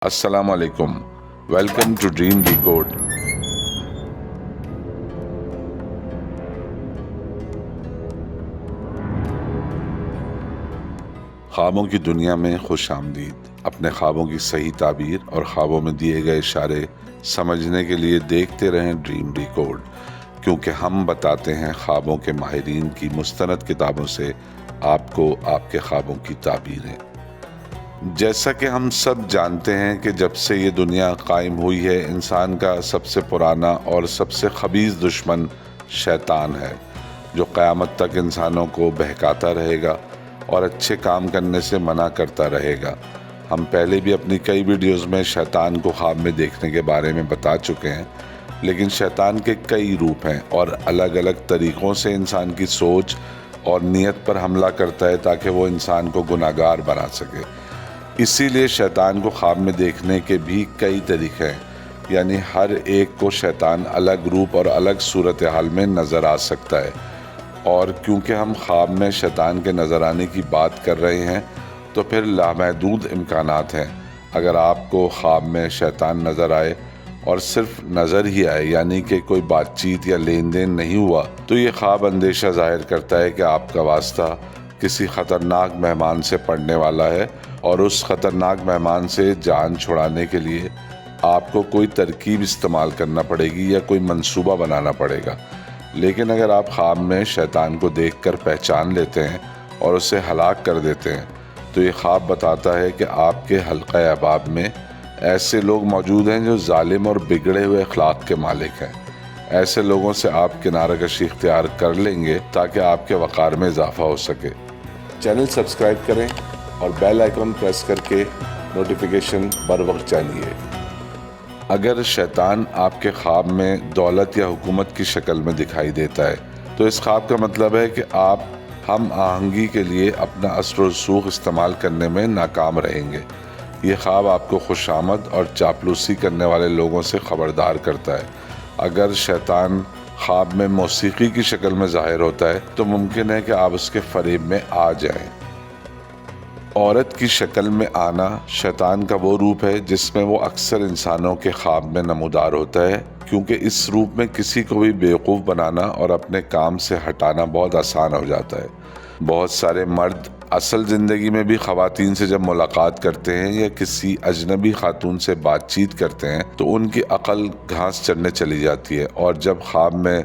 Assalamu alaikum. Welcome to Dream Decode. ख्वाबों की दुनिया में खुश आमदीद। अपने ख्वाबों की सही ताबीर और ख्वाबों में दिए गए इशारे समझने के लिए देखते रहें ड्रीम डिकोड, क्योंकि हम बताते हैं ख्वाबों के माहिरीन की मुस्तनद किताबों से आपको आपके ख्वाबों की ताबीरें। जैसा कि हम सब जानते हैं कि जब से ये दुनिया कायम हुई है, इंसान का सबसे पुराना और सबसे खबीज़ दुश्मन शैतान है, जो क़यामत तक इंसानों को बहकाता रहेगा और अच्छे काम करने से मना करता रहेगा। हम पहले भी अपनी कई वीडियोस में शैतान को ख्वाब में देखने के बारे में बता चुके हैं, लेकिन शैतान के कई रूप हैं और अलग अलग तरीक़ों से इंसान की सोच और नीयत पर हमला करता है ताकि वो इंसान को गुनाहगार बना सके। इसीलिए शैतान को ख्वाब में देखने के भी कई तरीक़े हैं, यानी हर एक को शैतान अलग रूप और अलग सूरत हाल में नज़र आ सकता है। और क्योंकि हम ख्वाब में शैतान के नज़र आने की बात कर रहे हैं, तो फिर लामहदूद इम्कानात हैं। अगर आपको ख्वाब में शैतान नज़र आए और सिर्फ नज़र ही आए, यानी कि कोई बातचीत या लेन देन नहीं हुआ, तो ये ख्वाब अंदेशा ज़ाहिर करता है कि आपका वास्ता किसी ख़तरनाक मेहमान से पड़ने वाला है और उस ख़तरनाक मेहमान से जान छुड़ाने के लिए आपको कोई तरकीब इस्तेमाल करना पड़ेगी या कोई मंसूबा बनाना पड़ेगा। लेकिन अगर आप ख्वाब में शैतान को देखकर पहचान लेते हैं और उसे हलाक कर देते हैं, तो ये ख्वाब बताता है कि आपके हल्क़े अहबाब में ऐसे लोग मौजूद हैं जो जालिम और बिगड़े हुए अखलाक के मालिक हैं। ऐसे लोगों से आप किनारा कशी इख्तियार कर लेंगे ताकि आपके वक़ार में इजाफ़ा हो सके। चैनल सब्सक्राइब करें और बेल आइकन प्रेस करके नोटिफिकेशन बर वक्त जानिए। अगर शैतान आपके ख्वाब में दौलत या हुकूमत की शक्ल में दिखाई देता है, तो इस ख्वाब का मतलब है कि आप हम आहंगी के लिए अपना असर रसूख इस्तेमाल करने में नाकाम रहेंगे। ये ख्वाब आपको खुशामद और चापलूसी करने वाले लोगों से ख़बरदार करता है। अगर शैतान ख्वाब में मौसीकी की शक्ल में ज़ाहिर होता है, तो मुमकिन है कि आप उसके फरेब में आ जाएं। औरत की शक्ल में आना शैतान का वो रूप है जिसमें वो अक्सर इंसानों के ख्वाब में नमूदार होता है, क्योंकि इस रूप में किसी को भी बेवकूफ़ बनाना और अपने काम से हटाना बहुत आसान हो जाता है। बहुत सारे मर्द असल ज़िंदगी में भी ख़वातीन से जब मुलाकात करते हैं या किसी अजनबी खातून से बातचीत करते हैं, तो उनकी अक़ल घास चढ़ने चली जाती है, और जब ख्वाब में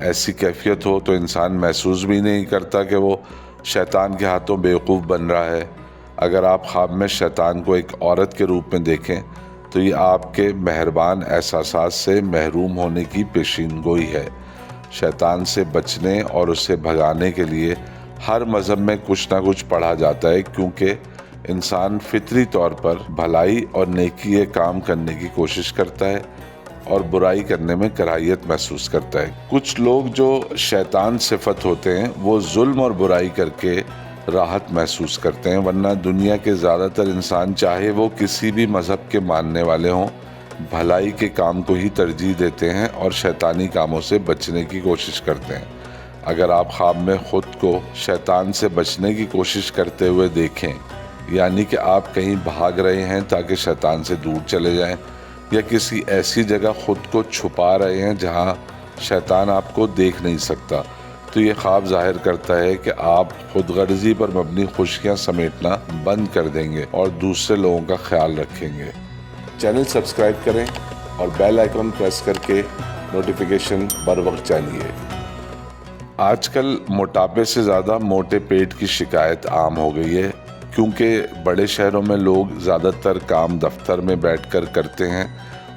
ऐसी कैफियत हो तो इंसान महसूस भी नहीं करता कि वो शैतान के हाथों बेवकूफ़ बन रहा है। अगर आप ख्वाब में शैतान को एक औरत के रूप में देखें, तो ये आपके मेहरबान एहसासात से महरूम होने की पेशीनगोई है। शैतान से बचने और उसे भगाने के लिए हर मज़हब में कुछ ना कुछ पढ़ा जाता है, क्योंकि इंसान फितरी तौर पर भलाई और नेकी के काम करने की कोशिश करता है और बुराई करने में कराहियत महसूस करता है। कुछ लोग जो शैतान सिफत होते हैं, वो जुल्म और बुराई करके राहत महसूस करते हैं, वरना दुनिया के ज़्यादातर इंसान, चाहे वो किसी भी मज़हब के मानने वाले हों, भलाई के काम को ही तरजीह देते हैं और शैतानी कामों से बचने की कोशिश करते हैं। अगर आप ख्वाब में ख़ुद को शैतान से बचने की कोशिश करते हुए देखें, यानी कि आप कहीं भाग रहे हैं ताकि शैतान से दूर चले जाएं, या किसी ऐसी जगह ख़ुद को छुपा रहे हैं जहां शैतान आपको देख नहीं सकता, तो ये ख्वाब ज़ाहिर करता है कि आप खुदगर्जी पर मबनी खुशियाँ समेटना बंद कर देंगे और दूसरे लोगों का ख्याल रखेंगे। चैनल सब्सक्राइब करें और बेल आइकन प्रेस करके नोटिफिकेशन बर वक्त जानिए। आजकल मोटापे से ज़्यादा मोटे पेट की शिकायत आम हो गई है, क्योंकि बड़े शहरों में लोग ज़्यादातर काम दफ्तर में बैठकर करते हैं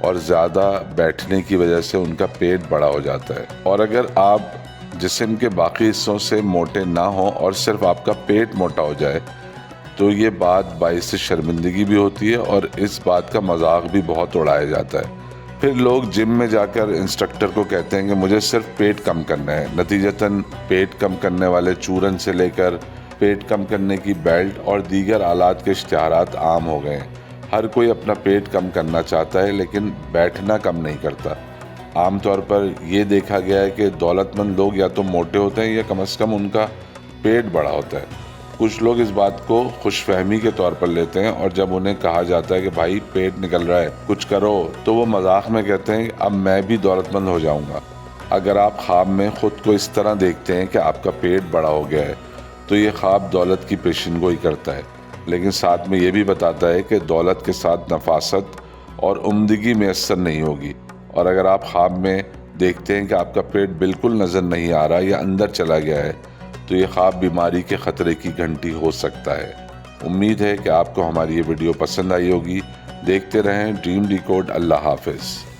और ज़्यादा बैठने की वजह से उनका पेट बड़ा हो जाता है। और अगर आप जिस्म के बाकी हिस्सों से मोटे ना हों और सिर्फ आपका पेट मोटा हो जाए, तो ये बात बाइस शर्मिंदगी भी होती है और इस बात का मजाक भी बहुत उड़ाया जाता है। फिर लोग जिम में जाकर इंस्ट्रक्टर को कहते हैं कि मुझे सिर्फ पेट कम करना है। नतीजतन पेट कम करने वाले चूरन से लेकर पेट कम करने की बेल्ट और दीगर आलात के इश्तिहारात आम हो गए हैं। हर कोई अपना पेट कम करना चाहता है, लेकिन बैठना कम नहीं करता। आमतौर पर यह देखा गया है कि दौलतमंद लोग या तो मोटे होते हैं या कम से कम उनका पेट बड़ा होता है। کچھ لوگ اس بات کو خوش فہمی کے طور پر لیتے ہیں اور جب انہیں کہا جاتا ہے کہ بھائی پیٹ نکل رہا ہے کچھ کرو تو وہ مذاق میں کہتے ہیں اب میں بھی دولت مند ہو جاؤں گا۔ اگر آپ خواب میں خود کو اس طرح دیکھتے ہیں کہ آپ کا پیٹ بڑا ہو گیا ہے تو یہ خواب دولت کی پیشن گوئی کرتا ہے، لیکن ساتھ میں یہ بھی بتاتا ہے کہ دولت کے ساتھ نفاست اور عمدگی میسر نہیں ہوگی۔ اور اگر آپ خواب میں دیکھتے ہیں کہ آپ کا پیٹ بالکل نظر نہیں آ رہا یا اندر چلا گیا ہے تو یہ خواب بیماری کے خطرے کی گھنٹی ہو سکتا ہے۔ امید ہے کہ آپ کو ہماری یہ ویڈیو پسند آئی ہوگی۔ دیکھتے رہیں ڈریم ڈیکوڈ۔ اللہ حافظ۔